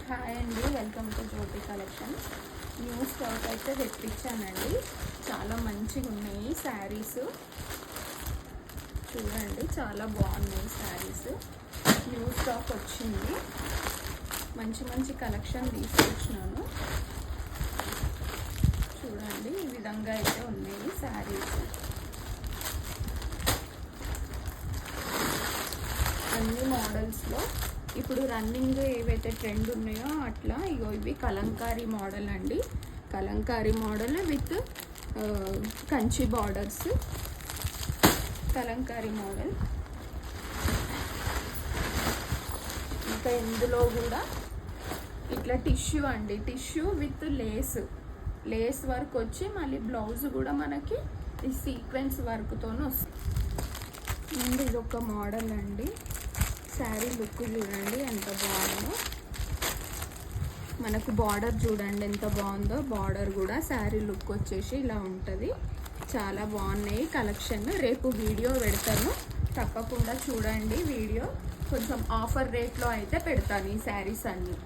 Hi అండి, welcome to Jyothi collections. New stock అయితే తెప్పించానండి. చాలా మంచిగా ఉన్నాయి శారీస్. చూడండి, చాలా బాగున్నాయి శారీస్. న్యూ స్టాక్ వచ్చింది. మంచి మంచి కలెక్షన్ తీసుకొచ్చినాను. చూడండి, ఈ విధంగా అయితే ఉన్నాయి శారీస్. అన్ని మోడల్స్లో ఇప్పుడు రన్నింగ్ ఏవైతే ట్రెండ్ ఉన్నాయో అట్లా ఇవి కలంకారీ మోడల్ అండి. Kalamkari model with Kanchi borders. Kalamkari model. ఇంకా ఇందులో కూడా ఇట్లా టిష్యూ అండి. టిష్యూ విత్ లేస్ వర్క్ వచ్చి మళ్ళీ బ్లౌజ్ కూడా మనకి ఈ సీక్వెన్స్ వర్క్తోనే వస్తుంది. ఇది ఒక మోడల్ అండి. శారీ లుక్ చూడండి ఎంత బాగుందో. మనకు బార్డర్ చూడండి ఎంత బాగుందో. బార్డర్ కూడా శారీ లుక్ వచ్చేసి ఇలా ఉంటుంది. చాలా బాగున్నాయి కలెక్షన్. రేపు వీడియో పెడతాను, తప్పకుండా చూడండి వీడియో. కొంచెం ఆఫర్ రేట్లో అయితే పెడతాను ఈ శారీస్ అన్నీ.